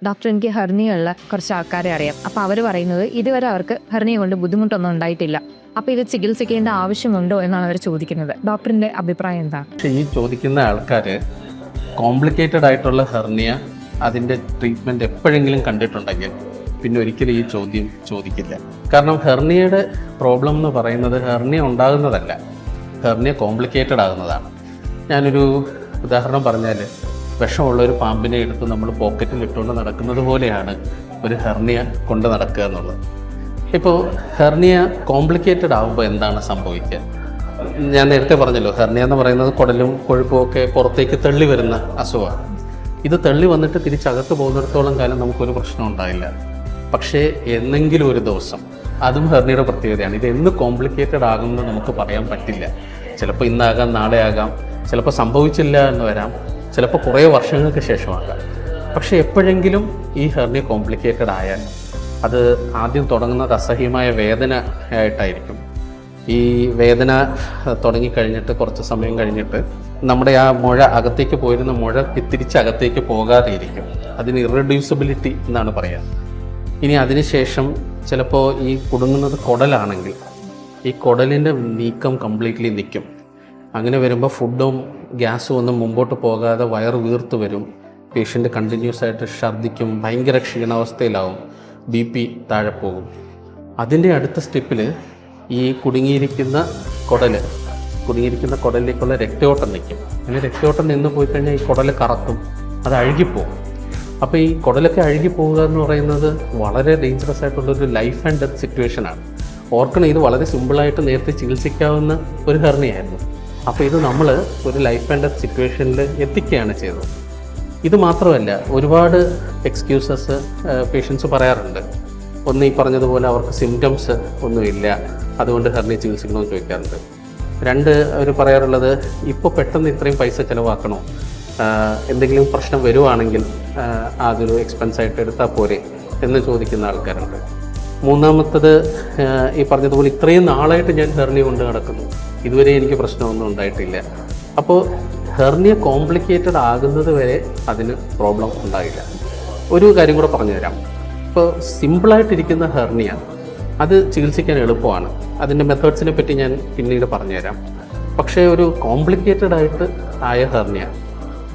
Doctor, എനിക്ക് ഹെർണിയുള്ള കുറച്ച് ആൾക്കാരെ അറിയാം. അപ്പോൾ അവർ പറയുന്നത് ഇതുവരെ അവർക്ക് ഹെർണിയ കൊണ്ട് ബുദ്ധിമുട്ടൊന്നും ഉണ്ടായിട്ടില്ല. അപ്പോൾ ഇത് ചികിത്സിക്കേണ്ട ആവശ്യമുണ്ടോ എന്നാണ് അവർ ചോദിക്കുന്നത്. ഡോക്ടറിൻ്റെ അഭിപ്രായം എന്താണ്? പക്ഷേ ഈ ചോദിക്കുന്ന ആൾക്കാർ കോംപ്ലിക്കേറ്റഡ് ആയിട്ടുള്ള ഹെർണിയ അതിൻ്റെ ട്രീറ്റ്മെൻറ്റ് എപ്പോഴെങ്കിലും കണ്ടിട്ടുണ്ടെങ്കിൽ പിന്നെ ഒരിക്കലും ഈ ചോദ്യം ചോദിക്കില്ല. കാരണം ഹെർണിയയുടെ പ്രോബ്ലം എന്ന് പറയുന്നത് ഹെർണിയ ഉണ്ടാകുന്നതല്ല, ഹെർണിയ കോംപ്ലിക്കേറ്റഡ് ആകുന്നതാണ്. ഞാനൊരു ഉദാഹരണം പറഞ്ഞാൽ, വിഷമുള്ള ഒരു പാമ്പിനെ എടുത്ത് നമ്മൾ പോക്കറ്റിൽ ഇട്ടുകൊണ്ട് നടക്കുന്നത് പോലെയാണ് ഒരു ഹെർണിയ കൊണ്ട് നടക്കുക എന്നുള്ളത്. ഇപ്പോൾ ഹെർണിയ കോംപ്ലിക്കേറ്റഡ് ആകുമ്പോൾ എന്താണ് സംഭവിക്കുക? ഞാൻ നേരത്തെ പറഞ്ഞല്ലോ, ഹെർണിയ എന്ന് പറയുന്നത് കുടലും കൊഴുപ്പും ഒക്കെ പുറത്തേക്ക് തള്ളി വരുന്ന അസുഖമാണ്. ഇത് തള്ളി വന്നിട്ട് തിരിച്ചകത്ത് പോകുന്നിടത്തോളം കാലം നമുക്കൊരു പ്രശ്നം ഉണ്ടായില്ല. പക്ഷേ എന്നെങ്കിലും ഒരു ദിവസം, അതും ഹെർണിയയുടെ പ്രത്യേകതയാണ്, ഇത് എന്ന് കോംപ്ലിക്കേറ്റഡ് ആകുമെന്ന് നമുക്ക് പറയാൻ പറ്റില്ല. ചിലപ്പോൾ ഇന്നാകാം, നാളെ ആകാം, ചിലപ്പോൾ സംഭവിച്ചില്ല എന്ന് വരാം, ചിലപ്പോൾ കുറേ വർഷങ്ങൾക്ക് ശേഷമാകാം. പക്ഷേ എപ്പോഴെങ്കിലും ഈ ഹെർണിയ കോംപ്ലിക്കേറ്റഡ് ആയാൽ അത് ആദ്യം തുടങ്ങുന്നത് അസഹ്യമായ വേദന ആയിട്ടായിരിക്കും. ഈ വേദന തുടങ്ങിക്കഴിഞ്ഞിട്ട് കുറച്ച് സമയം കഴിഞ്ഞിട്ട് നമ്മുടെ ആ മുഴ അകത്തേക്ക് പോയിരുന്ന മുഴ തിരിച്ചകത്തേക്ക് പോകാതെ ഇരിക്കും. അതിന് ഇറഡ്യൂസിബിലിറ്റി എന്നാണ് പറയുക. ഇനി അതിനുശേഷം ചിലപ്പോൾ ഈ കുടുങ്ങുന്നത് കുടലാണെങ്കിൽ ഈ കുടലിൻ്റെ നീക്കം കംപ്ലീറ്റ്ലി നിൽക്കും. അങ്ങനെ വരുമ്പോൾ ഫുഡും ഗ്യാസും ഒന്നും മുമ്പോട്ട് പോകാതെ വയറ് വീർത്ത് വരും. പേഷ്യൻ്റ് കണ്ടിന്യൂസ് ആയിട്ട് ഛർദ്ദിക്കും, ഭയങ്കര ക്ഷീണാവസ്ഥയിലാവും, BP താഴെ പോകും. അതിൻ്റെ അടുത്ത സ്റ്റെപ്പിൽ ഈ കുടുങ്ങിയിരിക്കുന്ന കുടലിലേക്കുള്ള രക്തയോട്ടം നിൽക്കും. അങ്ങനെ രക്തയോട്ടം നിന്ന് പോയി കഴിഞ്ഞാൽ ഈ കുടൽ കറക്കും, അത് അഴുകിപ്പോകും. അപ്പോൾ ഈ കുടലൊക്കെ അഴുകിപ്പോവുക എന്ന് പറയുന്നത് വളരെ ഡേഞ്ചറസ് ആയിട്ടുള്ളൊരു ലൈഫ് ആൻഡ് ഡെത്ത് സിറ്റുവേഷനാണ്. ഓർക്കണം, ഇത് വളരെ സിമ്പിളായിട്ട് നേരത്തെ ചികിത്സിക്കാവുന്ന ഒരു ഹെർണിയായിരുന്നു. അപ്പോൾ ഇത് നമ്മൾ ഒരു ലൈഫ് ആൻഡ് ഡെത്ത് സിറ്റുവേഷനിൽ എത്തിക്കുകയാണ് ചെയ്തത്. ഇത് മാത്രമല്ല, ഒരുപാട് എക്സ്ക്യൂസസ് പേഷ്യൻസ് പറയാറുണ്ട്. ഒന്ന്, ഈ പറഞ്ഞതുപോലെ അവർക്ക് സിംറ്റംസ് ഒന്നുമില്ല, അതുകൊണ്ട് ഹെർണിയ ചികിത്സിക്കണമെന്ന് ചോദിക്കാറുണ്ട്. രണ്ട്, അവർ പറയാറുള്ളത് ഇപ്പോൾ പെട്ടെന്ന് ഇത്രയും പൈസ ചിലവാക്കണോ, എന്തെങ്കിലും പ്രശ്നം വരുവാണെങ്കിൽ അതൊരു എക്സ്പെൻസായിട്ട് എടുത്താൽ പോരെ എന്ന് ചോദിക്കുന്ന ആൾക്കാരുണ്ട്. മൂന്നാമത്തത്, ഈ പറഞ്ഞതുപോലെ ഇത്രയും നാളായിട്ട് ഞാൻ ഹെർണിയ കൊണ്ട് നടക്കുന്നു, ഇതുവരെ എനിക്ക് പ്രശ്നമൊന്നും ഉണ്ടായിട്ടില്ല. അപ്പോൾ ഹെർണിയ കോംപ്ലിക്കേറ്റഡ് ആകുന്നത് വരെ അതിന് പ്രോബ്ലം ഉണ്ടായില്ല. ഒരു കാര്യം കൂടെ പറഞ്ഞുതരാം. ഇപ്പോൾ സിമ്പിളായിട്ടിരിക്കുന്ന ഹെർണിയ അത് ചികിത്സിക്കാൻ എളുപ്പമാണ്. അതിൻ്റെ മെത്തേഡ്സിനെ പറ്റി ഞാൻ പിന്നീട് പറഞ്ഞുതരാം. പക്ഷേ ഒരു കോംപ്ലിക്കേറ്റഡ് ആയിട്ട് ആയ ഹെർണിയ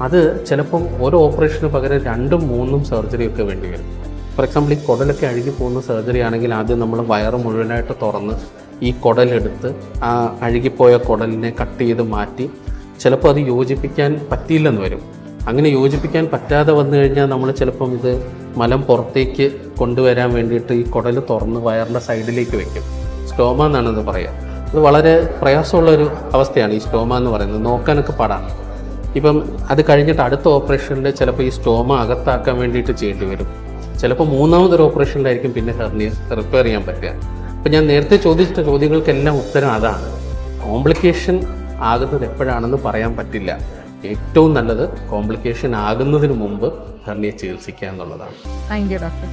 അത് ചിലപ്പം ഓരോ ഓപ്പറേഷന് പകരം 2ഉം 3ഉം സർജറിയൊക്കെ വേണ്ടി വരും. ഫോർ എക്സാമ്പിൾ, ഈ കുടലൊക്കെ അഴുകി പോകുന്ന സർജറി ആണെങ്കിൽ ആദ്യം നമ്മൾ വയറ് മുഴുവനായിട്ട് തുറന്ന് ഈ കുടലെടുത്ത് ആ അഴുകിപ്പോയ കുടലിനെ കട്ട് ചെയ്ത് മാറ്റി, ചിലപ്പോൾ അത് യോജിപ്പിക്കാൻ പറ്റിയില്ലെന്ന് വരും. അങ്ങനെ യോജിപ്പിക്കാൻ പറ്റാതെ വന്നു കഴിഞ്ഞാൽ നമ്മൾ ചിലപ്പം ഇത് മലം പുറത്തേക്ക് കൊണ്ടുവരാൻ വേണ്ടിയിട്ട് ഈ കുടൽ തുറന്ന് വയറിൻ്റെ സൈഡിലേക്ക് വെക്കും. സ്റ്റോമ എന്നാണ് ഇത് പറയുക. അത് വളരെ പ്രയാസമുള്ളൊരു അവസ്ഥയാണ് ഈ സ്റ്റോമ എന്ന് പറയുന്നത്, നോക്കാനൊക്കെ പാടാണ്. ഇപ്പം അത് കഴിഞ്ഞിട്ട് അടുത്ത ഓപ്പറേഷനിൽ ചിലപ്പോൾ ഈ സ്റ്റോമ അകത്താക്കാൻ വേണ്ടിയിട്ട് ചെയ്യേണ്ടി വരും. ചിലപ്പോൾ മൂന്നാമതൊരു ഓപ്പറേഷനിലായിരിക്കും പിന്നെ ഹെർണിയ റിപ്പയർ ചെയ്യാൻ പറ്റുക. അപ്പം ഞാൻ നേരത്തെ ചോദിച്ച ചോദ്യങ്ങൾക്കെല്ലാം ഉത്തരം അതാണ്. കോംപ്ലിക്കേഷൻ ആകുന്നത് എപ്പോഴാണെന്ന് പറയാൻ പറ്റില്ല. ഏറ്റവും നല്ലത് കോംപ്ലിക്കേഷൻ ആകുന്നതിന് മുമ്പ് ഹെർണിയ ചികിത്സിക്കുക എന്നുള്ളതാണ്. Thank you doctor.